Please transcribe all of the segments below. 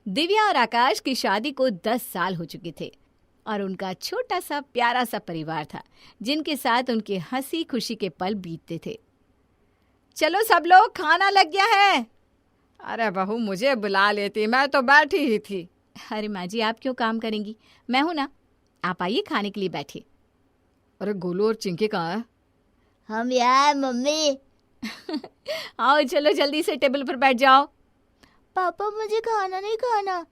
दिव्या और आकाश की शादी को 10 साल हो चुके थे और उनका छोटा सा प्यारा सा परिवार था जिनके साथ उनके हंसी खुशी के पल बीतते थे। चलो सब लोग, खाना लग गया है। अरे बहू, मुझे बुला लेती, मैं तो बैठी ही थी। अरे माँ जी, आप क्यों काम करेंगी, मैं हूं ना। आप आइए, खाने के लिए बैठिए। अरे गोलू और चिंकी कहाँ है? हम यार मम्मी। आओ चलो जल्दी से टेबल पर बैठ जाओ। पापा मुझे खाना नहीं खाना।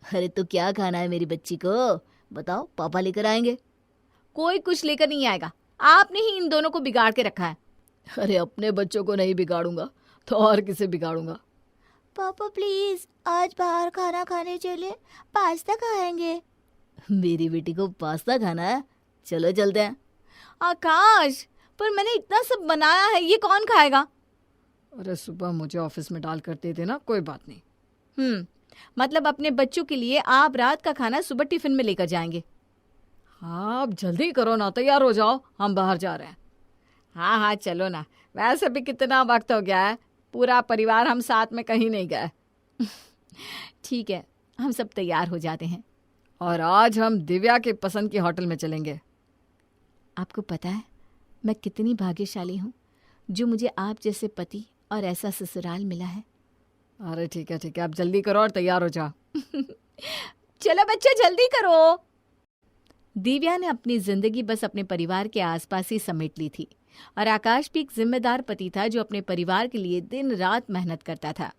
अरे तो क्या खाना है मेरी बच्ची को, बताओ, पापा लेकर आएंगे। कोई कुछ लेकर नहीं आएगा, आपने ही इन दोनों को बिगाड़ के रखा है। अरे अपने बच्चों को नहीं बिगाड़ूंगा तो और किसे बिगाड़ूंगा। पापा प्लीज आज बाहर खाना खाने चले, पास्ता खाएंगे। मेरी बेटी को पास्ता खाना है, चलो चलते हैं। आकाश, पर मैंने इतना सब बनाया है, ये कौन खाएगा? अरे सुबह मुझे ऑफिस में डाल कर दे देना, कोई बात नहीं। मतलब अपने बच्चों के लिए आप रात का खाना सुबह टिफिन में लेकर जाएंगे? हाँ, अब जल्दी करो ना, तैयार हो जाओ, हम बाहर जा रहे हैं। हाँ हाँ चलो ना, वैसे भी कितना वक्त हो गया है, पूरा परिवार हम साथ में कहीं नहीं गए। ठीक है, हम सब तैयार हो जाते हैं। और आज हम दिव्या के पसंद की होटल में चलेंगे। आपको पता है मैं कितनी भाग्यशाली हूँ जो मुझे आप जैसे पति और ऐसा ससुराल मिला है। अरे ठीक है, आप जल्दी करो और तैयार हो जाओ। चलो बच्चे जल्दी करो। दिव्या ने अपनी जिंदगी बस अपने परिवार के आसपास ही समेट ली थी और आकाश भी एक जिम्मेदार पति था जो अपने परिवार के लिए दिन रात मेहनत करता था।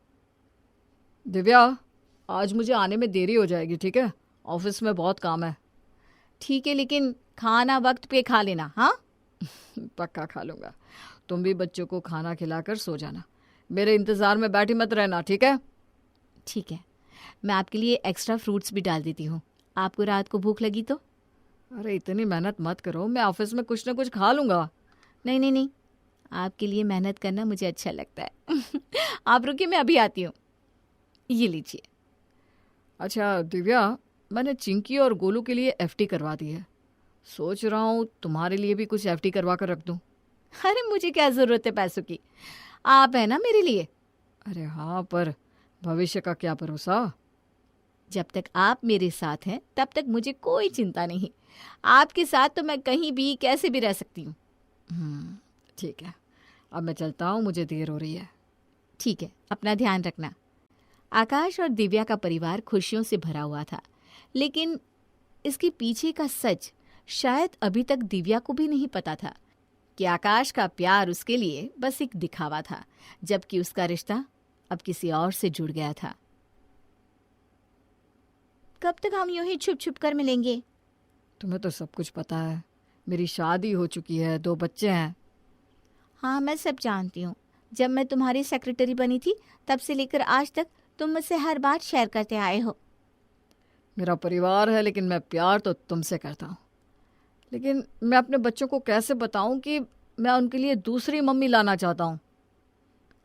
दिव्या, आज मुझे आने में देरी हो जाएगी, ठीक है? ऑफिस में बहुत काम है। ठीक है, लेकिन खाना वक्त पे खा लेना। हाँ पक्का खा लूंगा। तुम भी बच्चों को खाना खिलाकर सो जाना, मेरे इंतजार में बैठी मत रहना, ठीक है? ठीक है, मैं आपके लिए एक्स्ट्रा फ्रूट्स भी डाल देती हूँ, आपको रात को भूख लगी तो। अरे इतनी मेहनत मत करो, मैं ऑफिस में कुछ ना कुछ खा लूंगा। नहीं, आपके लिए मेहनत करना मुझे अच्छा लगता है। आप रुकिए, मैं अभी आती हूँ। ये लीजिए। अच्छा दिव्या, मैंने चिंकी और गोलू के लिए एफडी करवा दी है, सोच रहा हूँ तुम्हारे लिए भी कुछ एफडी करवा कर रख दूँ। अरे मुझे क्या ज़रूरत है पैसों की, आप है ना मेरे लिए। अरे हाँ, पर भविष्य का क्या भरोसा। जब तक आप मेरे साथ हैं तब तक मुझे कोई चिंता नहीं, आपके साथ तो मैं कहीं भी कैसे भी रह सकती हूँ। ठीक है, अब मैं चलता हूँ, मुझे देर हो रही है। ठीक है, अपना ध्यान रखना। आकाश और दिव्या का परिवार खुशियों से भरा हुआ था, लेकिन इसके पीछे का सच शायद अभी तक दिव्या को भी नहीं पता था कि आकाश का प्यार उसके लिए बस एक दिखावा था, जबकि उसका रिश्ता अब किसी और से जुड़ गया था। कब तक हम यूं ही छुप छुप कर मिलेंगे? तुम्हें तो सब कुछ पता है, मेरी शादी हो चुकी है, 2 बच्चे हैं। हाँ, मैं सब जानती हूँ। जब मैं तुम्हारी सेक्रेटरी बनी थी तब से लेकर आज तक तुम मुझसे हर बात शेयर करते आए हो। मेरा परिवार है, लेकिन मैं प्यार तो तुमसे करता हूँ। लेकिन मैं अपने बच्चों को कैसे बताऊँ कि मैं उनके लिए दूसरी मम्मी लाना चाहता हूँ।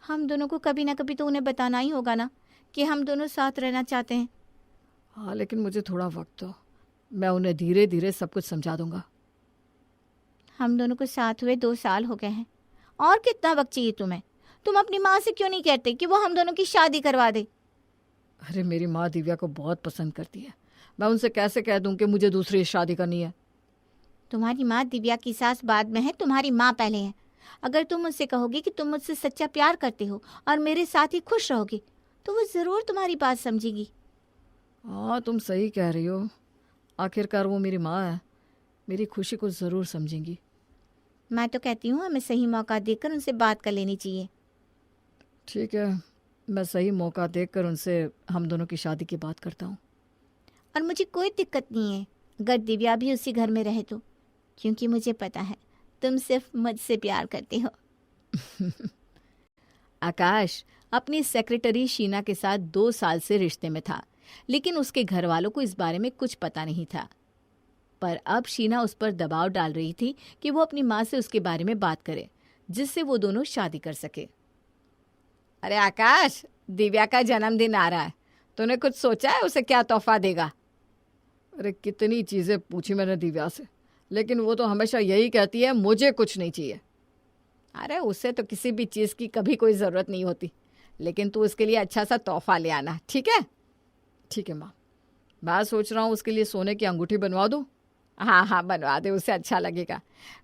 हम दोनों को कभी ना कभी तो उन्हें बताना ही होगा ना कि हम दोनों साथ रहना चाहते हैं। हाँ, लेकिन मुझे थोड़ा वक्त दो, मैं उन्हें धीरे धीरे सब कुछ समझा दूंगा। हम दोनों को साथ हुए 2 साल हो गए हैं, और कितना वक्त चाहिए तुम्हें? तुम अपनी माँ से क्यों नहीं कहते कि वो हम दोनों की शादी करवा दे? अरे मेरी माँ दिव्या को बहुत पसंद करती है, मैं उनसे कैसे कह दूं कि मुझे दूसरी शादी करनी है। तुम्हारी माँ दिव्या की सास बाद में है, तुम्हारी माँ पहले है। अगर तुम उससे कहोगे कि तुम मुझसे सच्चा प्यार करते हो और मेरे साथ ही खुश रहोगे तो वो ज़रूर तुम्हारी बात समझेगी। हाँ, तुम सही कह रही हो, आखिरकार वो मेरी माँ है, मेरी खुशी को ज़रूर समझेंगी। मैं तो कहती हूँ हमें सही मौका देकर उनसे बात कर लेनी चाहिए। ठीक है, मैं सही मौका देखकर उनसे हम दोनों की शादी की बात करता हूँ। और मुझे कोई दिक्कत नहीं है अगर दिव्या भी उसी घर में रहे तो, क्योंकि मुझे पता है तुम सिर्फ मुझसे प्यार करते हो। आकाश अपनी सेक्रेटरी शीना के साथ 2 साल से रिश्ते में था, लेकिन उसके घर वालों को इस बारे में कुछ पता नहीं था। पर अब शीना उस पर दबाव डाल रही थी कि वो अपनी माँ से उसके बारे में बात करे, जिससे वो दोनों शादी कर सके। अरे आकाश, दिव्या का जन्मदिन आ रहा है, तूने कुछ सोचा है उसे क्या तोहफा देगा? अरे कितनी चीज़ें पूछी मैंने दिव्या से, लेकिन वो तो हमेशा यही कहती है मुझे कुछ नहीं चाहिए। अरे उसे तो किसी भी चीज़ की कभी कोई ज़रूरत नहीं होती, लेकिन तू उसके लिए अच्छा सा तोहफा ले आना, ठीक है? ठीक है माँ, मैं सोच रहा हूँ उसके लिए सोने की अंगूठी बनवा दूँ। हाँ हाँ, बनवा दे, उसे अच्छा लगेगा।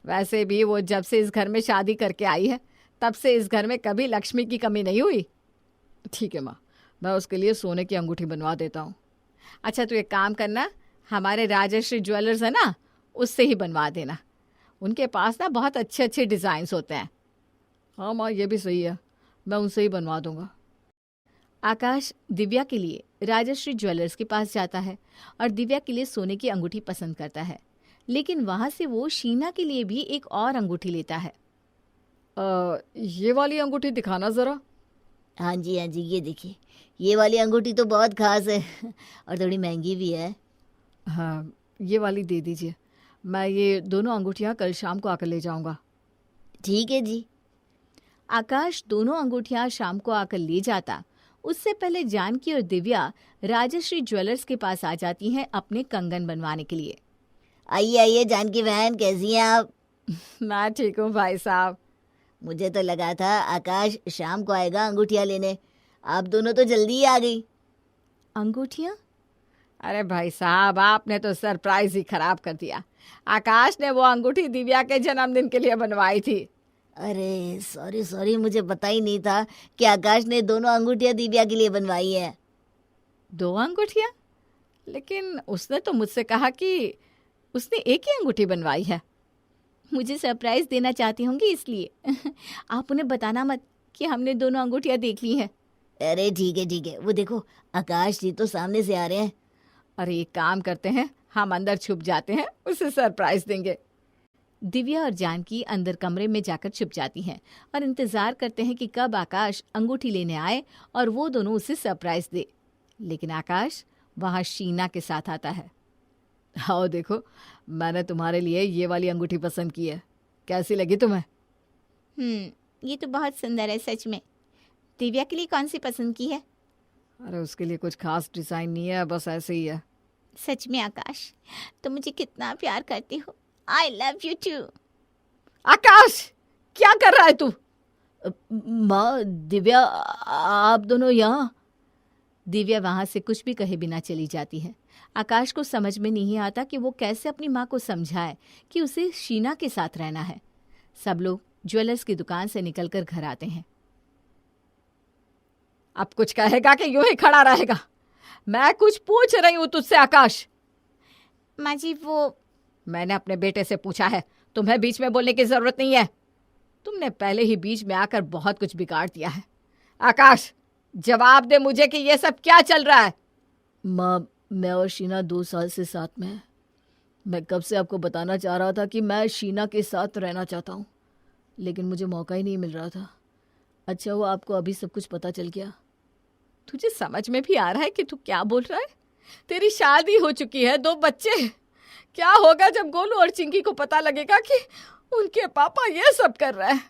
वैसे भी वो जब से इस घर में शादी करके आई है तब से इस घर में कभी लक्ष्मी की कमी नहीं हुई। ठीक है माँ, मैं उसके लिए सोने की अंगूठी बनवा देता हूँ। अच्छा, तू एक काम करना, हमारे राजश्री ज्वेलर्स है ना, उससे ही बनवा देना। उनके पास ना बहुत अच्छे अच्छे डिज़ाइंस होते हैं। हाँ माँ, ये भी सही है, मैं उनसे ही बनवा दूंगा। आकाश दिव्या के लिए राजश्री ज्वेलर्स के पास जाता है और दिव्या के लिए सोने की अंगूठी पसंद करता है, लेकिन वहां से वो शीना के लिए भी एक और अंगूठी लेता है। ये वाली अंगूठी दिखाना ज़रा। हाँ जी ये देखिए, ये वाली अंगूठी तो बहुत खास है और थोड़ी महंगी भी है। हाँ, ये वाली दे दीजिए। मैं ये दोनों अंगूठियाँ कल शाम को आकर ले जाऊंगा। ठीक है जी। आकाश दोनों अंगूठियां शाम को आकर ले जाता, उससे पहले जानकी और दिव्या राजश्री ज्वेलर्स के पास आ जाती हैं अपने कंगन बनवाने के लिए। आइए जानकी बहन, कैसी हैं आप? मैं ठीक हूँ भाई साहब। मुझे तो लगा था आकाश शाम को आएगा अंगूठियाँ लेने, आप दोनों तो जल्दी ही आ गई। अंगूठियां? अरे भाई साहब, आपने तो सरप्राइज ही खराब कर दिया। आकाश ने वो अंगूठी दिव्या के जन्मदिन के लिए बनवाई थी। अरे सॉरी, मुझे पता ही नहीं था कि आकाश ने दोनों अंगूठियाँ दिव्या के लिए बनवाई है। 2 अंगूठियां? लेकिन उसने तो मुझसे कहा कि उसने एक ही अंगूठी बनवाई है। मुझे सरप्राइज देना चाहती होंगी इसलिए। आप उन्हें बताना मत कि हमने दोनों अंगूठियां देख ली हैं। अरे ठीक है, वो देखो आकाश जी तो सामने से आ रहे हैं। अरे एक काम करते हैं, हम अंदर छुप जाते हैं, उसे सरप्राइज देंगे। दिव्या और जानकी अंदर कमरे में जाकर छुप जाती हैं और इंतजार करते हैं कि कब आकाश अंगूठी लेने आए और वो दोनों उसे सरप्राइज दे। लेकिन आकाश वहां शीना के साथ आता है। आओ देखो, मैंने तुम्हारे लिए ये वाली अंगूठी पसंद की है, कैसी लगी तुम्हें? ये तो बहुत सुंदर है सच में। दिव्या के लिए कौन सी पसंद की है? अरे उसके लिए कुछ खास डिज़ाइन नहीं है, बस ऐसे ही है। सच में आकाश, तुम मुझे कितना प्यार करती हो। I love you too. Akash, क्या कर रहा है तू? माँ, दिव्या, आप दोनों यहाँ? दिव्या वहां से कुछ भी कहे बिना चली जाती है। आकाश को समझ में नहीं आता कि वो कैसे अपनी माँ को समझाए कि उसे शीना के साथ रहना है। सब लोग ज्वेलर्स की दुकान से निकलकर घर आते हैं। अब कुछ कहेगा कि यूं ही खड़ा रहेगा? मैं कुछ पूछ रही हूं तुझसे आकाश। माँ जी, वो मैंने अपने बेटे से पूछा है, तुम्हें बीच में बोलने की जरूरत नहीं है। तुमने पहले ही बीच में आकर बहुत कुछ बिगाड़ दिया है। आकाश, जवाब दे मुझे कि ये सब क्या चल रहा है? माँ, मैं और शीना 2 साल से साथ में हैं। मैं कब से आपको बताना चाह रहा था कि मैं शीना के साथ रहना चाहता हूँ, लेकिन मुझे मौका ही नहीं मिल रहा था। अच्छा हुआ आपको अभी सब कुछ पता चल गया। तुझे समझ में भी आ रहा है कि तू क्या बोल रहा है? तेरी शादी हो चुकी है, 2 बच्चे। क्या होगा जब गोलू और चिंकी को पता लगेगा कि उनके पापा ये सब कर रहे हैं?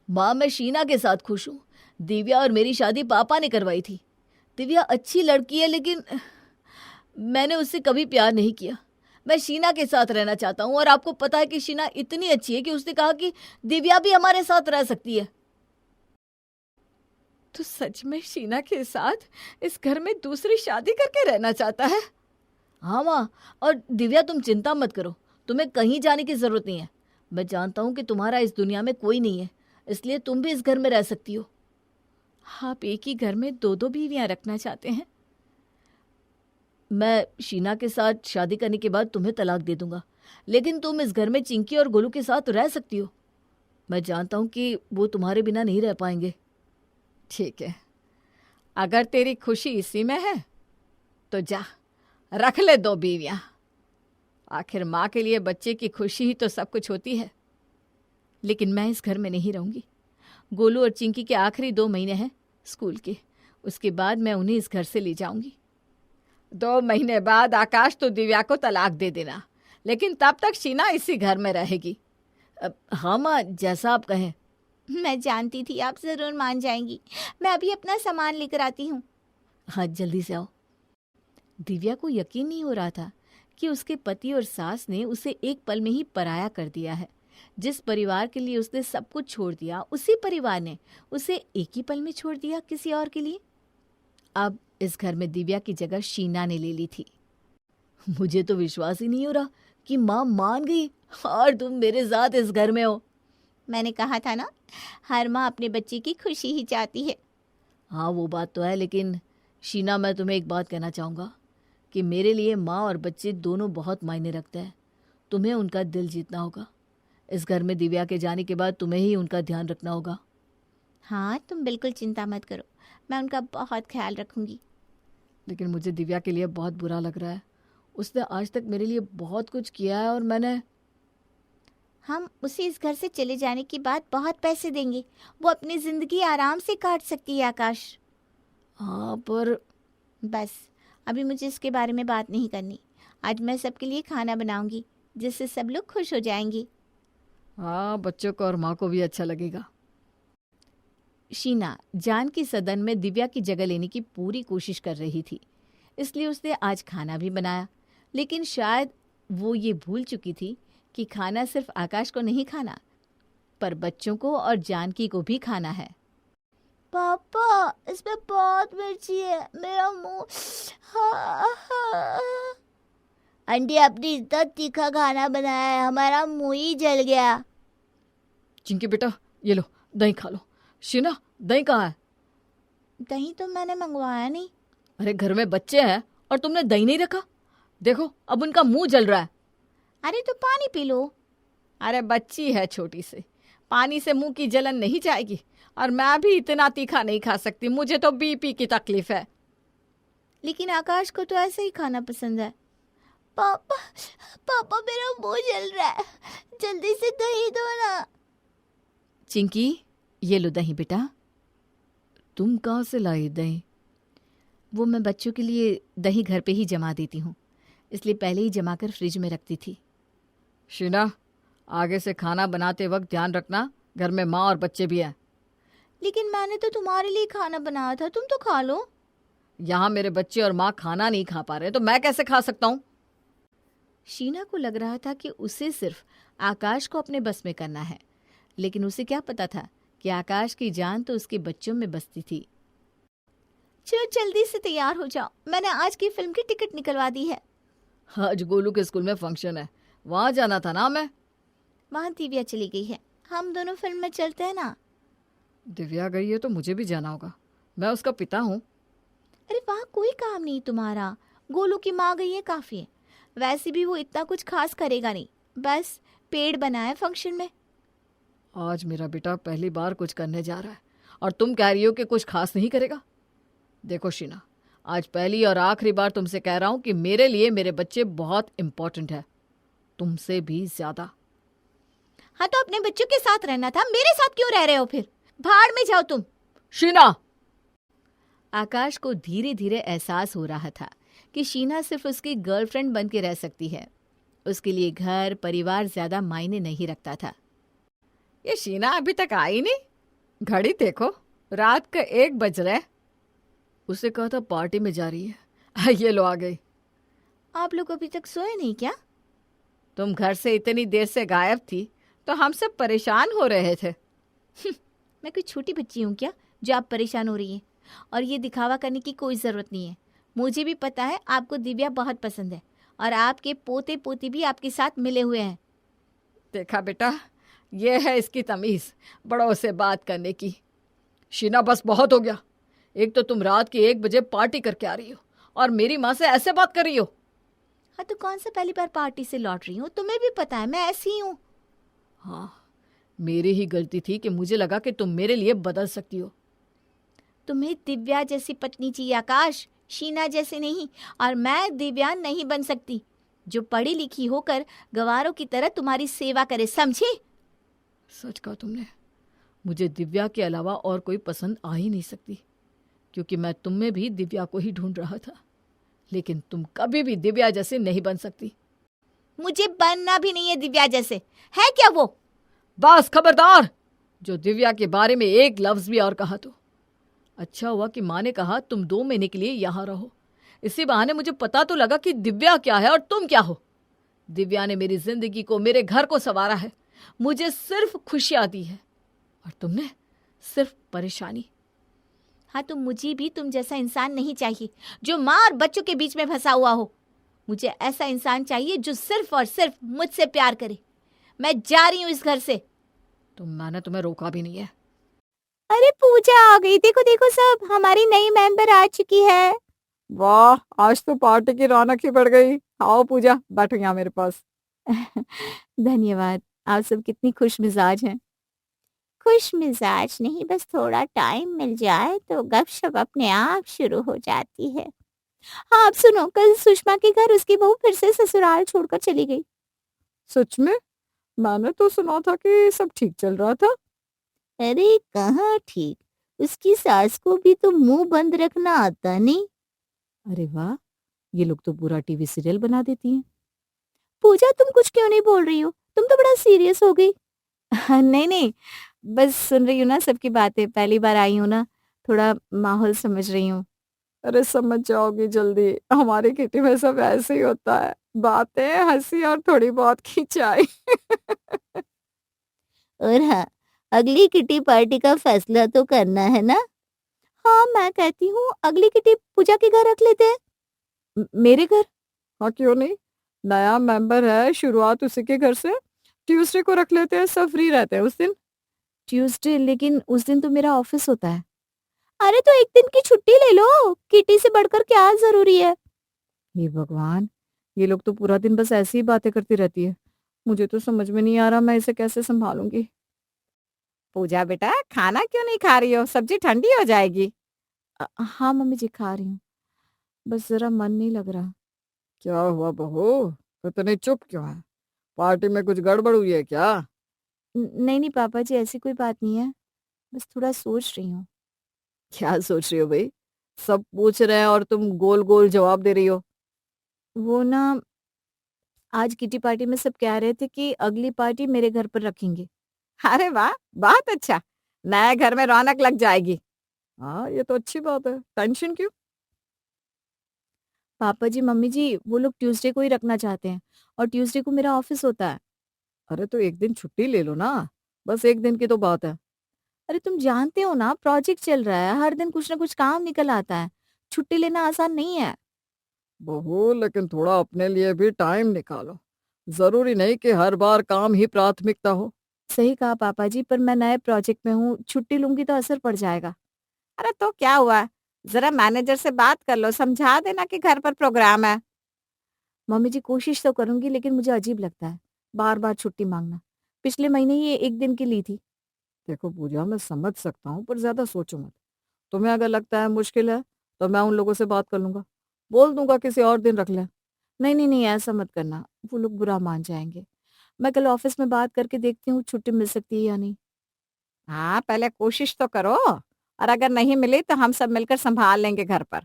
माँ, मैं शीना के साथ खुश हूँ। दिव्या और मेरी शादी पापा ने करवाई थी। दिव्या अच्छी लड़की है, लेकिन मैंने उससे कभी प्यार नहीं किया। मैं शीना के साथ रहना चाहता हूँ और आपको पता है कि शीना इतनी अच्छी है कि उसने कहा कि दिव्या भी हमारे साथ रह सकती है। तू सच में शीना के साथ इस घर में दूसरी शादी करके रहना चाहता है? हाँ माँ, और दिव्या तुम चिंता मत करो, तुम्हें कहीं जाने की जरूरत नहीं है। मैं जानता हूँ कि तुम्हारा इस दुनिया में कोई नहीं है, इसलिए तुम भी इस घर में रह सकती हो। आप एक ही घर में 2 बीवियां रखना चाहते हैं? मैं शीना के साथ शादी करने के बाद तुम्हें तलाक दे दूंगा, लेकिन तुम इस घर में चिंकी और गोलू के साथ रह सकती हो। मैं जानता हूँ कि वो तुम्हारे बिना नहीं रह पाएंगे। ठीक है, अगर तेरी खुशी इसी में है तो जा, रख ले 2 बीवियां। आखिर माँ के लिए बच्चे की खुशी ही तो सब कुछ होती है। लेकिन मैं इस घर में नहीं रहूंगी। गोलू और चिंकी के आखिरी 2 महीने हैं स्कूल के, उसके बाद मैं उन्हें इस घर से ले जाऊंगी। 2 महीने बाद आकाश तो दिव्या को तलाक दे देना, लेकिन तब तक शीना इसी घर में रहेगी। हाँ माँ, जैसा आप कहें। मैं जानती थी आप जरूर मान जाएंगी। मैं अभी अपना सामान लेकर आती हूँ। हाँ, जल्दी से आओ। दिव्या को यकीन नहीं हो रहा था कि उसके पति और सास ने उसे एक पल में ही पराया कर दिया है। जिस परिवार के लिए उसने सब कुछ छोड़ दिया, उसी परिवार ने उसे एक ही पल में छोड़ दिया किसी और के लिए। आप इस घर में दिव्या की जगह शीना ने ले ली थी। मुझे तो विश्वास ही नहीं हो रहा कि माँ मान गई और तुम मेरे साथ इस घर में हो। मैंने कहा था ना, हर माँ अपने बच्चे की खुशी ही चाहती है। हाँ वो बात तो है, लेकिन शीना मैं तुम्हें एक बात कहना चाहूँगा कि मेरे लिए माँ और बच्चे दोनों बहुत मायने रखते हैं। तुम्हें उनका दिल जीतना होगा। इस घर में दिव्या के जाने के बाद तुम्हें ही उनका ध्यान रखना होगा। हाँ, तुम बिल्कुल चिंता मत करो, मैं उनका बहुत ख्याल रखूंगी। लेकिन मुझे दिव्या के लिए बहुत बुरा लग रहा है। उसने आज तक मेरे लिए बहुत कुछ किया है और हम उसे इस घर से चले जाने के बाद बहुत पैसे देंगे। वो अपनी ज़िंदगी आराम से काट सकती है आकाश। हाँ पर बस अभी मुझे इसके बारे में बात नहीं करनी। आज मैं सबके लिए खाना बनाऊंगी जिससे सब लोग खुश हो जाएंगे। हाँ, बच्चों को और माँ को भी अच्छा लगेगा। शीना जानकी सदन में दिव्या की जगह लेने की पूरी कोशिश कर रही थी, इसलिए उसने आज खाना भी बनाया। लेकिन शायद वो ये भूल चुकी थी कि खाना सिर्फ आकाश को नहीं खाना, पर बच्चों को और जानकी को भी खाना है। पापा, इसमें बहुत मिर्ची है, मेरा मुंह। आंटी, अपनी इतना तीखा खाना बनाया है, हमारा मुंह ही जल गया। चिंकी बेटा, ये लो दही खा लो। शीना, दही कहाँ है? दही तो मैंने मंगवाया नहीं। अरे घर में बच्चे हैं और तुमने दही नहीं रखा। देखो अब उनका मुंह जल रहा है। अरे तो पानी पी लो। अरे बच्ची है छोटी सी, पानी से मुंह की जलन नहीं जाएगी। और मैं भी इतना तीखा नहीं खा सकती, मुझे तो बीपी की तकलीफ है। लेकिन आकाश को तो ऐसा ही खाना पसंद है। पापा, पापा मेरा मुंह जल रहा है, जल्दी से दही दो ना। चिंकी, ये लो दही बेटा। तुम कहाँ से लाई दही? वो मैं बच्चों के लिए दही घर पे ही जमा देती हूँ, इसलिए पहले ही जमा कर फ्रिज में रखती थी। शीना, आगे से खाना बनाते वक्त ध्यान रखना, घर में माँ और बच्चे भी हैं। लेकिन मैंने तो तुम्हारे लिए खाना बनाया था, तुम तो खा लो। यहाँ मेरे बच्चे और माँ खाना नहीं खा पा रहे तो मैं कैसे खा सकता हूँ? शीना को लग रहा था कि उसे सिर्फ आकाश को अपने बस में करना है, लेकिन उसे क्या पता था कि आकाश की जान तो उसके बच्चों में बसती थी। चलो जल्दी से तैयार हो जाओ, मैंने आज की फिल्म की टिकट निकलवा दी है। आज गोलू के स्कूल में फंक्शन है, वहाँ जाना था ना। मैं वहाँ दिव्या चली गई है, हम दोनों फिल्म में चलते हैं ना। दिव्या गई है तो मुझे भी जाना होगा, मैं उसका पिता हूँ। अरे वहाँ कोई काम नहीं तुम्हारा, गोलू की माँ गई है काफी है। वैसे भी वो इतना कुछ खास करेगा नहीं, बस पेड़ बनाए फंक्शन में। आज मेरा बेटा पहली बार कुछ करने जा रहा है और तुम कह रही हो कि कुछ खास नहीं करेगा। देखो शीना, आज पहली और आखिरी बार तुमसे कह रहा हूँ कि मेरे लिए मेरे बच्चे बहुत इम्पोर्टेंट है, तुमसे भी ज्यादा। हाँ तो अपने बच्चों के साथ रहना था, मेरे साथ क्यों रह रहे हो फिर? भाड़ में जाओ तुम। शीना! आकाश को धीरे धीरे एहसास हो रहा था कि शीना सिर्फ उसकी गर्लफ्रेंड बन के रह सकती है। उसके लिए घर परिवार ज्यादा मायने नहीं रखता था। ये शीना अभी तक आई नहीं? घड़ी देखो, रात का 1 बज रहा है। उसे कहा था पार्टी में जा रही है। ये लो आ गई। आप लोग अभी तक सोए नहीं क्या? तुम घर से इतनी देर से गायब थी तो हम सब परेशान हो रहे थे। मैं कोई छोटी बच्ची हूँ क्या जो आप परेशान हो रही हैं? और ये दिखावा करने की कोई ज़रूरत नहीं है। मुझे भी पता है आपको दिव्या बहुत पसंद है और आपके पोते पोती भी आपके साथ मिले हुए हैं। देखा बेटा, ये है इसकी तमीज़, बड़ों से बात करने की। शीना बस बहुत हो गया। एक तो तुम रात के 1 बजे पार्टी करके आ रही हो और मेरी माँ से ऐसे बात कर रही हो। हाँ तो कौन सा पहली बार पार्टी से लौट रही हूँ, तुम्हें भी पता है मैं ऐसी ही हूँ। हाँ, मेरी ही गलती थी कि मुझे लगा कि तुम मेरे लिए बदल सकती हो। तुम्हें दिव्या जैसी पत्नी चाहिए आकाश, शीना जैसे नहीं। और मैं दिव्या नहीं बन सकती जो पढ़ी लिखी होकर गवारों की तरह तुम्हारी सेवा करे, समझे? सच कहा तुमने, मुझे दिव्या के अलावा और कोई पसंद आ ही नहीं सकती, क्योंकि मैं तुम में भी दिव्या को ही ढूंढ रहा था। लेकिन तुम कभी भी दिव्या जैसे नहीं बन सकती। मुझे बनना भी नहीं है दिव्या जैसे, है क्या वो? बस खबरदार! जो दिव्या के बारे में एक लफ्ज भी और कहा तो। अच्छा हुआ कि माँ ने कहा तुम 2 महीने के लिए यहाँ रहो, इसी बहाने मुझे पता तो लगा कि दिव्या क्या है और तुम क्या हो। दिव्या ने मेरी जिंदगी को, मेरे घर को संवारा है, मुझे सिर्फ खुशियाँ दी है और तुमने सिर्फ परेशानी। हाँ, तो मुझे भी तुम जैसा इंसान नहीं चाहिए जो माँ और बच्चों के बीच में फंसा हुआ हो। मुझे ऐसा इंसान चाहिए जो सिर्फ और सिर्फ मुझसे प्यार करे। मैं जा रही हूँ इस घर से। तो मैंने तुम्हें रोका भी नहीं है। अरे पूजा आ गई, देखो देखो सब, हमारी नई मेंबर आ चुकी है। वाह, आज तो पार्टी की रौनक ही बढ़ गई। आओ पूजा, बैठो यहाँ मेरे पास। धन्यवाद। आप सब कितनी खुश मिजाज हैं। खुश मिजाज नहीं, बस थोड़ा टाइम मिल जाए तो गपशप अपने आप शुरू हो जाती है। हाँ, आप सुनो, कल सुषमा के घर उसकी बहू फिर से ससुराल छोड़कर चली गई। सच में? मैंने तो सुना था कि सब ठीक चल रहा था। अरे कहाँ ठीक, उसकी सास को भी तो मुंह बंद रखना आता नहीं। अरे वाह, ये लोग तो पूरा टीवी सीरियल बना देती हैं। पूजा, तुम कुछ क्यों नहीं बोल रही हो? तुम तो बड़ा सीरियस हो गई। नहीं नहीं, बस सुन रही हूँ ना सबकी बातें, पहली बार आई हूँ ना, थोड़ा माहौल समझ रही हूँ। अरे समझ जाओगी जल्दी, हमारी किटी में सब ऐसे ही होता है, बातें, हंसी और थोड़ी बहुत खिंचाई। और हाँ, अगली किटी पार्टी का फैसला तो करना है ना। हाँ, मैं कहती हूँ अगली किटी पूजा के घर रख लेते हैं। मेरे घर? हाँ, क्यों नहीं। नया मेंबर है, शुरुआत उसी के घर से। ट्यूसडे को रख लेते हैं, सब फ्री रहते हैं उस दिन। ट्यूसडे? लेकिन उस दिन तो मेरा ऑफिस होता है। अरे तो एक दिन की छुट्टी ले लो, किटी से बढ़कर क्या जरूरी है। हे भगवान, ये लोग तो पूरा दिन बस ऐसी ही बातें करती रहती है। मुझे तो समझ में नहीं आ रहा मैं इसे कैसे संभालूंगी। पूजा बेटा, खाना क्यों नहीं खा रही हो? सब्जी ठंडी हो जाएगी। हाँ मम्मी जी, खा रही हूँ, बस जरा मन नहीं लग रहा। क्या हुआ बहू, इतनी चुप क्यों है? पार्टी में कुछ गड़बड़ हुई है क्या? नहीं नहीं पापा जी, ऐसी कोई बात नहीं है, बस थोड़ा सोच रही हूँ। क्या सोच रही हो भाई? सब पूछ रहे हैं और तुम गोल गोल जवाब दे रही हो। वो ना, आज किटी पार्टी में सब कह रहे थे कि अगली पार्टी मेरे घर पर रखेंगे। अरे वाह, बहुत अच्छा। नए घर में रौनक लग जाएगी। हाँ, ये तो अच्छी बात है। टेंशन क्यों? पापा जी मम्मी जी, वो लोग ट्यूसडे को ही रखना चाहते हैं और ट्यूसडे को मेरा ऑफिस होता है। अरे तो एक दिन छुट्टी ले लो ना, बस एक दिन की तो बात है। अरे तुम जानते हो ना, प्रोजेक्ट चल रहा है, हर दिन कुछ ना कुछ काम निकल आता है, छुट्टी लेना आसान नहीं है। बहू, लेकिन थोड़ा अपने लिए भी टाइम निकालो। जरूरी नहीं कि हर बार काम ही प्राथमिकता हो। सही कहा पापा जी, पर मैं नए प्रोजेक्ट में हूँ, छुट्टी लूंगी तो असर पड़ जाएगा। अरे तो क्या हुआ, जरा मैनेजर से बात कर लो, समझा देना कि घर पर प्रोग्राम है। मम्मी जी कोशिश तो करूंगी, लेकिन मुझे अजीब लगता है बार बार छुट्टी मांगना। पिछले महीने ही एक दिन की ली थी। देखो पूजा, मैं समझ सकता हूँ पर ज्यादा सोचो मत। तुम्हें अगर लगता है मुश्किल है तो मैं उन लोगों से बात कर लूंगा, बोल दूंगा किसी और दिन रख ले। नहीं नहीं नहीं, ऐसा मत करना, वो लोग बुरा मान जाएंगे। मैं कल ऑफिस में बात करके देखती हूँ छुट्टी मिल सकती है या नहीं। हाँ, पहले कोशिश तो करो, और अगर नहीं मिली तो हम सब मिलकर संभाल लेंगे घर पर।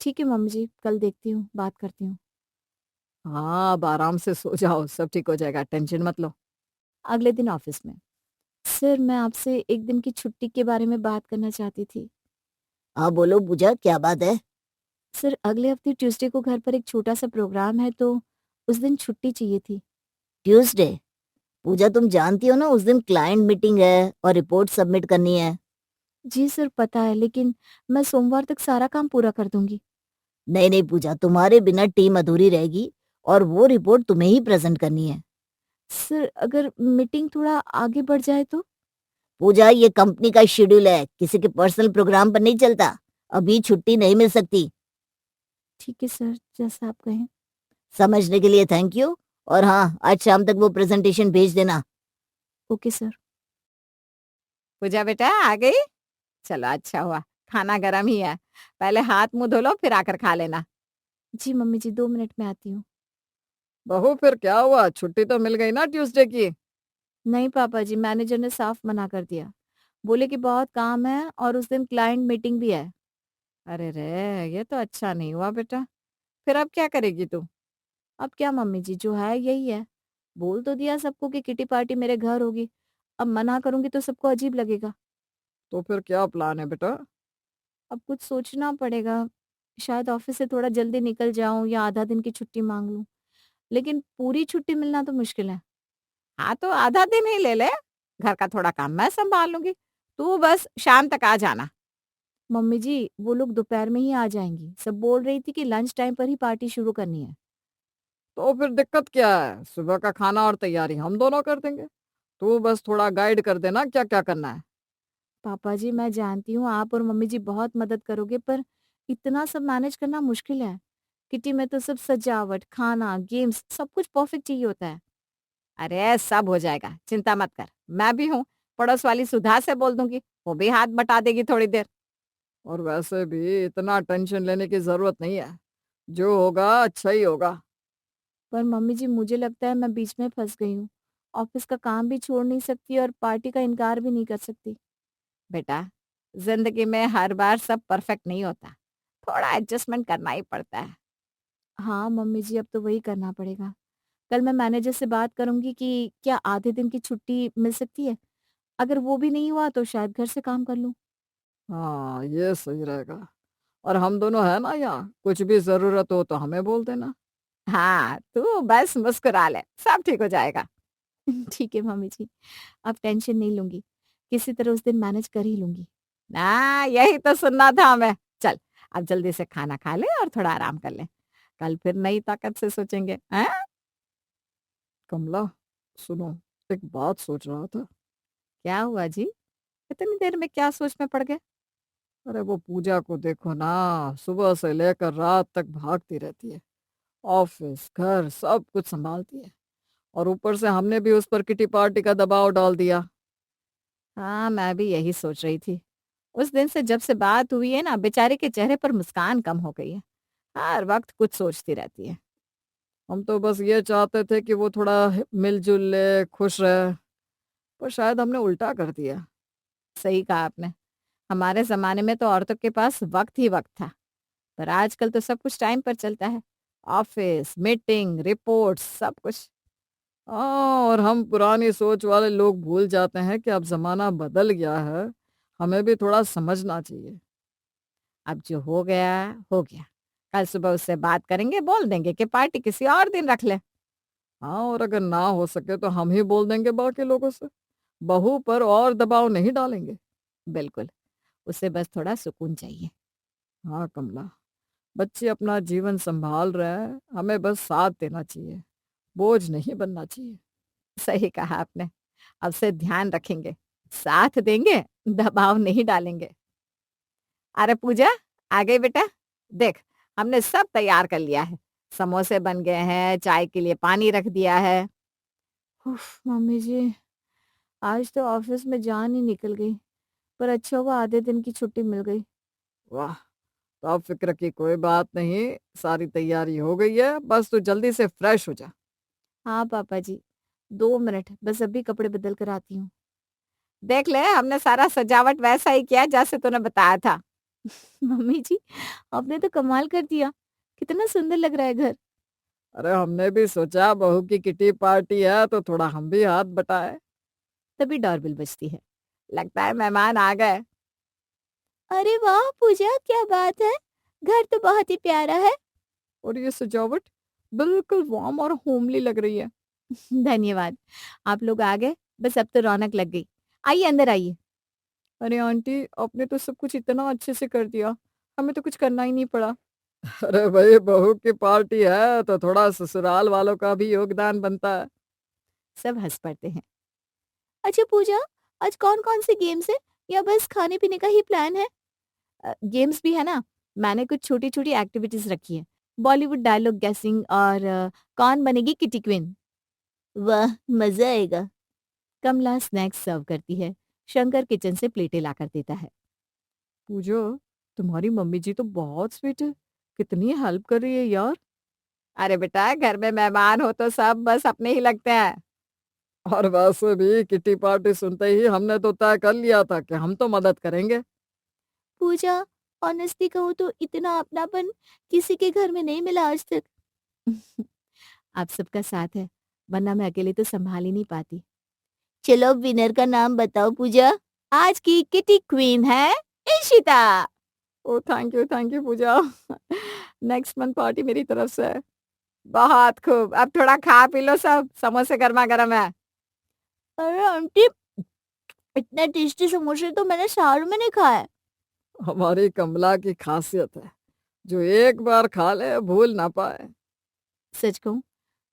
ठीक है मम्मी जी, कल देखती हूँ, बात करती हूँ। हाँ, अब आराम से सो जाओ, सब ठीक हो जाएगा, टेंशन मत लो। अगले दिन ऑफिस में, सर मैं आपसे एक दिन की छुट्टी के बारे में बात करना चाहती थी। हाँ बोलो पूजा, क्या बात है? सर अगले हफ्ते ट्यूसडे को घर पर एक छोटा सा प्रोग्राम है, तो उस दिन छुट्टी चाहिए थी। ट्यूसडे? पूजा, तुम जानती हो ना उस दिन क्लाइंट मीटिंग है और रिपोर्ट सबमिट करनी है। जी सर पता है, लेकिन मैं सोमवार तक सारा काम पूरा कर दूंगी। नहीं नहीं पूजा, तुम्हारे बिना टीम अधूरी रहेगी और वो रिपोर्ट तुम्हें ही प्रेजेंट करनी है। सर अगर मीटिंग थोड़ा आगे बढ़ जाए तो? पूजा, ये कंपनी का शेड्यूल है, किसी के पर्सनल प्रोग्राम पर नहीं चलता। अभी छुट्टी नहीं मिल सकती। ठीक है सर, जैसा आप कहें। समझने के लिए थैंक यू। और हाँ, आज शाम तक वो प्रेजेंटेशन भेज देना। Okay sir. पूजा बेटा आ गई? चलो अच्छा हुआ, खाना गर्म ही है। पहले हाथ मुंह धो लो, फिर आकर खा लेना। जी मम्मी जी, 2 मिनट में आती हूँ। बहू, फिर क्या हुआ, छुट्टी तो मिल गई ना ट्यूसडे की? नहीं पापा जी, मैनेजर ने साफ मना कर दिया, बोले कि बहुत काम है और उस दिन क्लाइंट मीटिंग भी है। अरे रे, ये तो अच्छा नहीं हुआ बेटा। फिर अब क्या करेगी तू? अब क्या मम्मी जी, जो है यही है। बोल तो दिया सबको कि किटी पार्टी मेरे घर होगी, अब मना करूंगी तो सबको अजीब लगेगा। तो फिर क्या प्लान है बेटा? अब कुछ सोचना पड़ेगा, शायद ऑफिस से थोड़ा जल्दी निकल जाऊं या आधा दिन की छुट्टी मांग लूं, लेकिन पूरी छुट्टी मिलना तो मुश्किल है। हाँ, तो आधा दिन ही ले ले, घर का थोड़ा काम मैं संभाल लूंगी, तू बस शाम तक आ जाना। मम्मी जी वो लोग दोपहर में ही आ जाएंगी, सब बोल रही थी कि लंच टाइम पर ही पार्टी शुरू करनी है। तो फिर दिक्कत क्या है, सुबह का खाना और तैयारी हम दोनों कर देंगे। तू बस थोड़ा गाइड कर देना क्या क्या करना है। पापा जी मैं जानती हूँ आप और मम्मी जी बहुत मदद करोगे, पर इतना सब मैनेज करना मुश्किल है। किटी में तो सब सजावट, खाना, गेम्स सब कुछ परफेक्ट चाहिए होता है। अरे सब हो जाएगा, चिंता मत कर, मैं भी हूँ। पड़ोस वाली सुधा से बोल दूंगी, वो भी हाथ बटा देगी थोड़ी देर। और वैसे भी इतना टेंशन लेने की जरूरत नहीं है, जो होगा अच्छा ही होगा। पर मम्मी जी मुझे लगता है मैं बीच में फंस गई हूँ। ऑफिस का काम भी छोड़ नहीं सकती और पार्टी का इनकार भी नहीं कर सकती। बेटा, जिंदगी में हर बार सब परफेक्ट नहीं होता, थोड़ा एडजस्टमेंट करना ही पड़ता है। हाँ मम्मी जी अब तो वही करना पड़ेगा। कल मैं मैनेजर से बात करूंगी कि क्या आधे दिन की छुट्टी मिल सकती है। अगर वो भी नहीं हुआ तो शायद घर से काम कर लूँ। हाँ, ये सही रहेगा। और हम दोनों है ना यहाँ, कुछ भी जरूरत हो तो हमें बोल देना। हाँ, तू बस मुस्कुरा ले, सब ठीक हो जाएगा। ठीक है मम्मी जी, अब टेंशन नहीं लूंगी। किसी तरह उस दिन मैनेज कर ही लूंगी। ना, यही तो सुनना था हमें। चल, अब जल्दी से खाना खा ले और थोड़ा आराम कर ले। कल फिर नई ताकत से सोचेंगे, हैं? कमला, सुनो, एक बात सोच रहा था। क्या हुआ जी? इतनी देर में क्या सोच में पड़ गए? अरे वो पूजा को देखो ना, सुबह से लेकर रात तक भागती रहती है। ऑफिस, घर सब कुछ संभालती है। और ऊपर से हमने भी उस पर किटी पार्टी का दबाव डाल दिया। हाँ, मैं भी यही सोच रही थी। उस दिन से जब से बात हुई है ना, बेचारे के चेहरे पर मुस्कान कम हो गई है। हर वक्त कुछ सोचती रहती है। हम तो बस ये चाहते थे कि वो थोड़ा मिलजुल ले, खुश रहे, पर शायद हमने उल्टा कर दिया। सही कहा आपने। हमारे जमाने में तो औरतों के पास वक्त ही वक्त था, पर आजकल तो सब कुछ टाइम पर चलता है। ऑफिस, मीटिंग, रिपोर्ट्स, सब कुछ। और हम पुरानी सोच वाले लोग भूल जाते हैं कि अब जमाना बदल गया है। हमें भी थोड़ा समझना चाहिए। अब जो हो गया हो गया। कल सुबह उससे बात करेंगे, बोल देंगे कि पार्टी किसी और दिन रख ले। हाँ, और अगर ना हो सके तो हम ही बोल देंगे बाकी लोगों से। बहू पर और दबाव नहीं डालेंगे। बिल्कुल, उसे बस थोड़ा सुकून चाहिए। हाँ कमला, बच्चे अपना जीवन संभाल रहे हैं, हमें बस साथ देना चाहिए, बोझ नहीं बनना चाहिए। सही कहा आपने। अब से ध्यान रखेंगे, साथ देंगे, दबाव नहीं डालेंगे। अरे पूजा, आ गई बेटा। देख, हमने सब तैयार कर लिया है। समोसे बन गए हैं, चाय के लिए पानी रख दिया है। उफ मम्मी जी, आज तो ऑफिस में जान ही निकल गई। पर अच्छा हुआ आधे दिन की छुट्टी मिल गई। वाह, तो अब फिक्र की कोई बात नहीं, सारी तैयारी हो गई है, बस तू जल्दी से फ्रेश हो जा। हाँ पापा जी, 2 मिनट बस अभी कपड़े बदल कर आती हूँ। देख ले, हमने सारा सजावट वैसा ही किया जैसे तूने बताया था। मम्मी जी आपने तो कमाल कर दिया। कितना सुंदर लग रहा है घर। अरे हमने भी सोचा बहू की किटी पार्टी है तो थोड़ा हम भी हाथ बटाए। तभी डोरबेल बजती है। लगता है मेहमान आ गए। अरे वाह पूजा क्या बात है, घर तो बहुत ही प्यारा है। और ये सजावट बिल्कुल वार्म और होमली लग रही है। धन्यवाद, आप लोग आ गए, बस अब तो रौनक लग गई। आइए अंदर आइए। अरे आंटी, आपने तो सब कुछ इतना अच्छे से कर दिया, हमें तो कुछ करना ही नहीं पड़ा। अरे भाई, बहू की पार्टी है तो थोड़ा ससुराल वालों का भी योगदान बनता है। सब हंस पड़ते हैं। अच्छा पूजा, आज कौन कौन से गेम्स है या बस खाने पीने का ही प्लान है? गेम्स भी है ना, मैंने कुछ छोटी छोटी एक्टिविटीज रखी है। बॉलीवुड डायलॉग गेसिंग और कौन बनेगी किटी क्वीन। वाह, मजा आएगा। कमला स्नैक्स सर्व करती है, शंकर किचन से प्लेटें लाकर देता है। पूजो, तुम्हारी मम्मी जी तो बहुत स्वीट है, कितनी हेल्प कर रही है यार। अरे बेटा, घर में मेहमान हो तो सब बस अपने ही लगते हैं। और वैसे भी किटी पार्टी सुनते ही हमने तो तय कर लिया था कि हम तो मदद करेंगे। पूजा, ऑनेस्टली कहूँ तो इतना अपनापन किसी के घर में नहीं मिला आज तक। आप सबका साथ है, वरना मैं अकेले तो संभाल ही नहीं पाती। चलो विनर का नाम बताओ पूजा। आज की किटी क्वीन है Ishita. Oh thank you Pooja. Next month party मेरी तरफ से है। बहुत खूब, अब थोड़ा खा पी लो सब, समोसे गर्मा गर्म है। अरे आंटी, इतने टेस्टी समोसे तो मैंने साल में नहीं खाए। हमारी कमला की खासियत है, जो एक बार खा ले भूल ना पाए। सच कहूँ,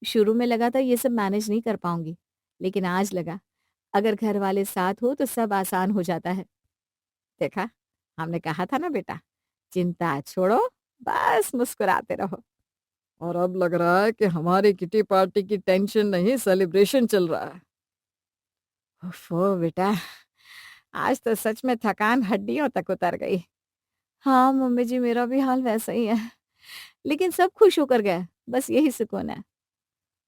शुरू में लगा था ये सब मैनेज नहीं कर पाऊंगी, लेकिन आज लगा अगर घर वाले साथ हो तो सब आसान हो जाता है। देखा, हमने कहा था ना बेटा, चिंता छोड़ो, बस मुस्कुराते रहो। और अब लग रहा है कि हमारी किटी पार्टी की टेंशन नहीं, सेलिब्रेशन चल रहा है। ओफो बेटा, आज तो सच में थकान हड्डियों तक उतर गई। हाँ मम्मी जी, मेरा भी हाल वैसा ही है, लेकिन सब खुश होकर गए, बस यही सुकून है।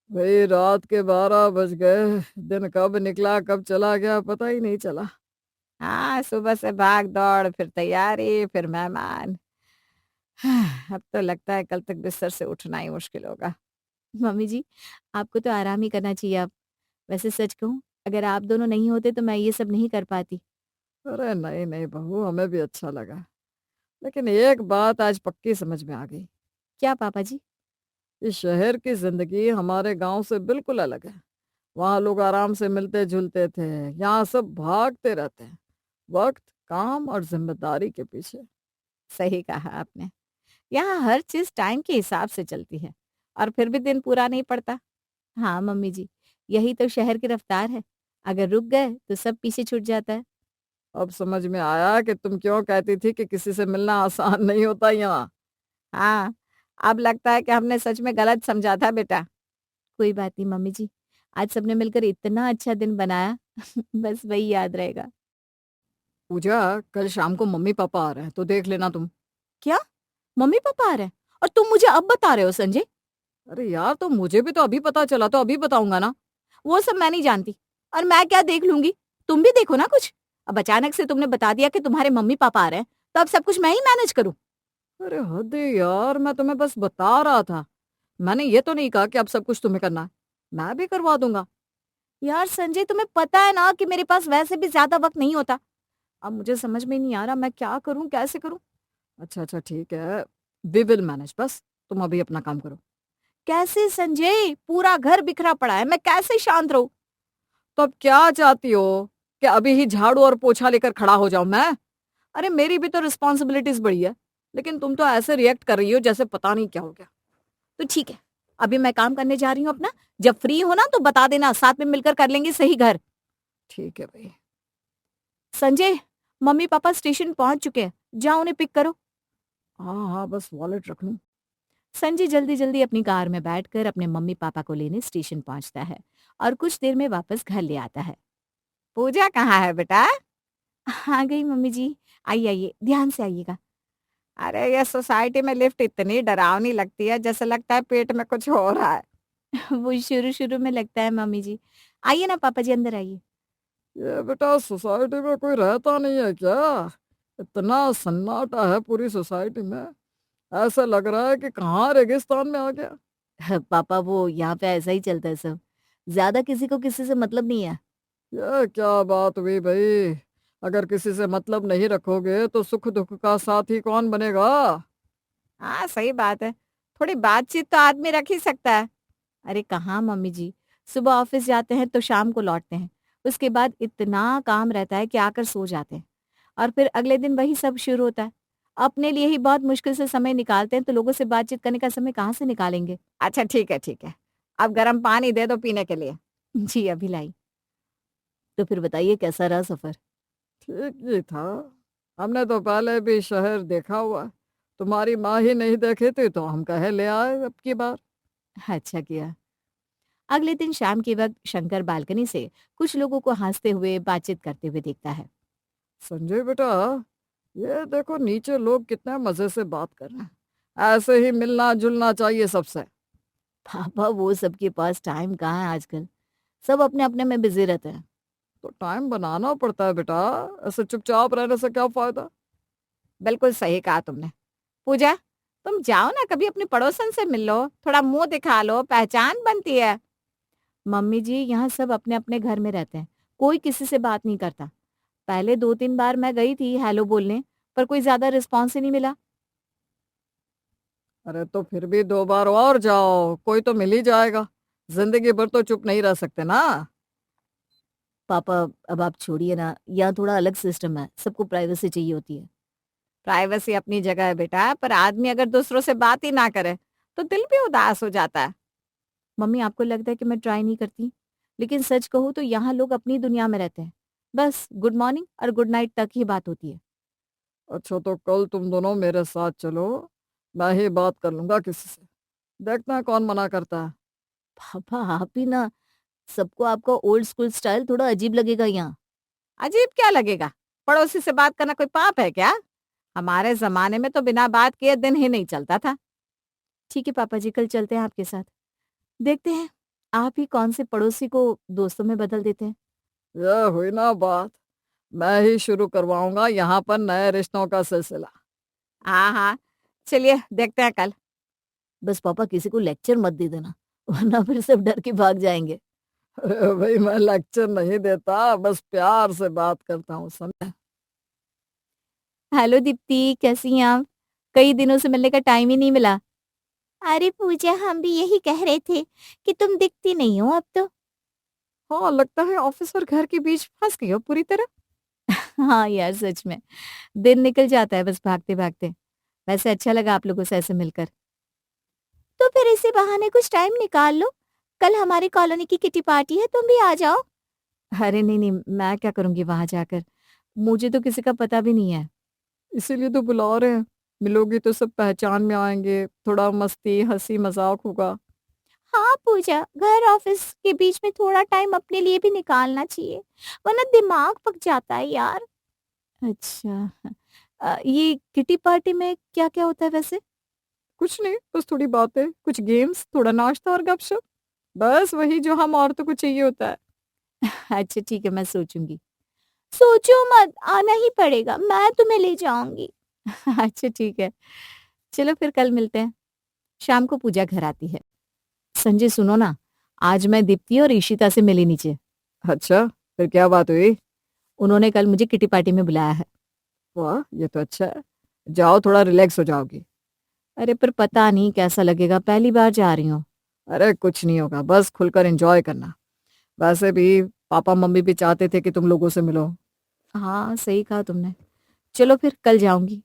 भाई रात के 12 बज गए, दिन कब निकला कब चला गया पता ही नहीं चला। हाँ, सुबह से भाग दौड़, फिर तैयारी, फिर मेहमान। अब तो लगता है कल तक बिस्तर से उठना ही मुश्किल होगा। मम्मी जी, आपको तो आराम ही करना चाहिए अब। वैसे सच कहूँ, अगर आप दोनों नहीं होते तो मैं ये सब नहीं कर पाती। अरे नहीं नहीं बहू, हमें भी अच्छा लगा, लेकिन एक बात आज पक्की समझ में आ गई। क्या पापा जी? इस शहर की जिंदगी हमारे गांव से बिल्कुल अलग है। वहाँ लोग आराम से मिलते जुलते थे, यहाँ सब भागते रहते हैं, वक्त, काम और जिम्मेदारी के पीछे। सही कहा आपने। यहाँ हर चीज़ टाइम के हिसाब से चलती है और फिर भी दिन पूरा नहीं पड़ता। हाँ मम्मी जी, यही तो शहर की रफ्तार है। अगर रुक गए तो सब पीछे छूट जाता है। अब समझ में आया कि तुम क्यों कहती थी कि किसी से मिलना आसान नहीं होता यहाँ। हाँ, अब लगता है कि हमने सच में गलत समझा था बेटा। कोई बात नहीं मम्मी जी, आज सबने मिलकर इतना अच्छा दिन बनाया। बस वही याद रहेगा। पूजा, कल शाम को मम्मी पापा आ रहे हैं तो देख लेना तुम। क्या? मम्मी पापा आ रहे हैं और तुम मुझे अब बता रहे हो संजय? अरे यार, तो मुझे भी तो अभी पता चला, तो अभी बताऊंगा ना। वो सब मैं नहीं जानती, और मैं क्या देख लूंगी? तुम भी देखो ना कुछ। अब अचानक से तुमने बता दिया कि तुम्हारे मम्मी पापा आ रहे हैं, तो अब सब कुछ मैं ही मैनेज करूं? अरे हद है यार, मैं तुम्हें बस बता रहा था। मैंने ये तो नहीं कहा कि अब सब कुछ तुम्हें करना है। मैं भी करवा दूंगा। यार संजय, तुम्हें पता है ना कि मेरे पास वैसे भी ज्यादा वक्त नहीं होता। अब मुझे समझ में नहीं आ रहा मैं क्या करूं, कैसे करूं। अच्छा अच्छा ठीक है, वी विल मैनेज, बस तुम अभी अपना काम करो। कैसे संजय? पूरा घर बिखरा पड़ा है, मैं कैसे शांत रहूं? तो अब क्या चाहती हो, कि अभी ही झाड़ू और पोछा लेकर खड़ा हो जाऊं मैं? अरे मेरी भी तो रिस्पॉन्सिबिलिटीज बड़ी है, लेकिन तुम तो ऐसे रिएक्ट कर रही हो जैसे पता नहीं क्या हो गया। तो ठीक है, अभी मैं काम करने जा रही हूँ अपना। जब फ्री हो ना तो बता देना, साथ में मिलकर कर लेंगे सही घर। ठीक है भाई। संजय, मम्मी पापा स्टेशन पहुंच चुके हैं, जाओ उन्हें पिक करो। हाँ हाँ, बस वॉलेट रख लूं। संजय जल्दी जल्दी अपनी कार में बैठकर अपने मम्मी पापा को लेने स्टेशन पहुंचता है और कुछ देर में वापस घर ले आता है। पूजा कहाँ है बेटा? आ गई मम्मी जी। आइए आइए, ध्यान से आइएगा। अरे ये सोसाइटी में लिफ्ट इतनी डरावनी लगती है, जैसे लगता है पेट में कुछ हो रहा है। वो शुरू शुरू में लगता है मम्मी जी। आइए ना पापा जी, अंदर आइए। ये बेटा, सोसाइटी में कोई रहता नहीं है क्या? इतना सन्नाटा है पूरी सोसाइटी में, ऐसा लग रहा है कि कहाँ रेगिस्तान में आ गया। पापा, वो यहाँ पे ऐसा ही चलता है सब। ज्यादा किसी को किसी से मतलब नहीं है। ये क्या बात हुई भाई? अगर किसी से मतलब नहीं रखोगे तो सुख दुख का साथी कौन बनेगा? हाँ सही बात है, थोड़ी बातचीत तो आदमी रख ही सकता है। अरे कहाँ मम्मी जी, सुबह ऑफिस जाते हैं तो शाम को लौटते हैं। उसके बाद इतना काम रहता है कि आकर सो जाते हैं, और फिर अगले दिन वही सब शुरू होता है। अपने लिए ही बहुत मुश्किल से समय निकालते हैं, तो लोगों से बातचीत करने का समय कहाँ से निकालेंगे? अच्छा ठीक है ठीक है, अब गर्म पानी दे दो पीने के लिए। जी अभी लाई। तो फिर बताइए, कैसा रहा सफर? ठीक ही था। हमने तो पहले भी शहर देखा हुआ है। तुम्हारी माँ ही नहीं देखी थी तो हम कहे ले आए अब की बार। अच्छा किया। अगले दिन शाम के वक्त शंकर बालकनी से कुछ लोगों को हंसते हुए बातचीत करते हुए देखता है। संजय बेटा, ये देखो नीचे लोग कितने मजे से बात कर रहे हैं। ऐसे ही मिलना जुलना चाहिए सबसे। पापा, वो सबके पास टाइम कहाँ है आजकल। सब अपने अपने में बिजी रहते हैं। तो टाइम बनाना पड़ता है बेटा, ऐसे चुपचाप रहने से क्या फायदा? बिल्कुल सही कहा तुमने। पूजा, तुम जाओ ना, कभी अपनी पड़ोसन से मिल लो, थोड़ा मुंह दिखा लो, पहचान बनती है। मम्मी जी, यहाँ सब अपने अपने घर में रहते हैं, कोई किसी से बात नहीं करता। पहले 2-3 बार मैं गई थी हेलो बोलने, पर कोई ज्यादा रिस्पॉन्स ही नहीं मिला। अरे तो फिर भी 2 बार और जाओ, कोई तो मिल ही जाएगा। जिंदगी भर तो चुप नहीं रह सकते ना। पापा, अब आप छोड़िए ना, यहाँ थोड़ा अलग सिस्टम है, सबको प्राइवेसी चाहिए होती है। प्राइवेसी अपनी जगह है बेटा, पर आदमी अगर दूसरों से बात ही ना करे तो दिल भी उदास हो जाता है। मम्मी, आपको लगता है कि मैं ट्राई नहीं करती, लेकिन सच कहूँ तो यहाँ लोग अपनी दुनिया में रहते हैं। बस गुड मॉर्निंग और गुड नाइट तक ही बात होती है। अच्छा, तो कल तुम दोनों मेरे साथ चलो, मैं ही बात कर लूंगा किसी से, देखते हैं कौन मना करता है। पापा आप ही ना, सबको आपका ओल्ड स्कूल स्टाइल थोड़ा अजीब लगेगा यहाँ। अजीब क्या लगेगा? पड़ोसी से बात करना कोई पाप है क्या? हमारे जमाने में तो बिना बात किए दिन ही नहीं चलता था। ठीक है पापा जी, कल चलते हैं आपके साथ। देखते हैं आप ही कौन से पड़ोसी को दोस्तों में बदल देते हैं। यह हुई ना बात, मैं ही शुरू करवाऊंगा यहाँ पर नए रिश्तों का सिलसिला। हाँ हाँ, चलिए देखते हैं कल। बस पापा किसी को लेक्चर मत दे देना, वरना फिर सब डर के भाग जाएंगे। अरे भाई, मैं लेक्चर नहीं देता, बस प्यार से बात करता हूँ, समझे? हेलो दीप्ति, कैसी हैं आप? कई दिनों से मिलने का टाइम ही नहीं मिला। अरे पूजा, हम भी यही कह रहे थे कि तुम दिखती नहीं हो अब तो। हाँ, लगता है ऑफिस और घर के बीच फंस गई हो पूरी तरह। हाँ यार, सच में दिन निकल जाता है बस भागते भागते। वैसे अच्छा लगा आप लोगों से ऐसे मिलकर। तो फिर इसी बहाने कुछ टाइम निकाल लो, कल हमारी कॉलोनी की किटी पार्टी है, तुम भी आ जाओ। अरे नहीं नहीं, मैं क्या करूंगी वहां जाकर, मुझे तो किसी का पता भी नहीं है। इसीलिए तो बुला रहे हैं, मिलोगी तो सब पहचान में आएंगे, थोड़ा मस्ती हंसी मजाक होगा। हाँ पूजा, घर ऑफिस के बीच में थोड़ा टाइम अपने लिए भी निकालना चाहिए, वरना दिमाग पक जाता है यार। अच्छा, ये किटी पार्टी में क्या क्या होता है वैसे? कुछ नहीं, बस थोड़ी बातें, कुछ गेम्स, थोड़ा नाश्ता और गपशप, बस वही जो हम औरतों को चाहिए होता है। अच्छा ठीक है, मैं सोचूंगी। सोचो मत, आना ही पड़ेगा, मैं तुम्हें ले जाऊंगी। अच्छा ठीक है, चलो फिर कल मिलते हैं। शाम को पूजा घर आती है। संजय सुनो ना, आज मैं दीप्ति और ईशिता से मिली नीचे। अच्छा, फिर क्या बात हुई? उन्होंने कल मुझे किटी पार्टी में बुलाया है। वाह, ये तो अच्छा है, जाओ थोड़ा रिलैक्स हो जाओगी। अरे पर पता नहीं कैसा लगेगा, पहली बार जा रही हूँ। अरे कुछ नहीं होगा, बस खुलकर एंजॉय करना। वैसे भी पापा मम्मी भी चाहते थे कि तुम लोगों से मिलो। हाँ सही कहा तुमने, चलो फिर कल जाऊंगी।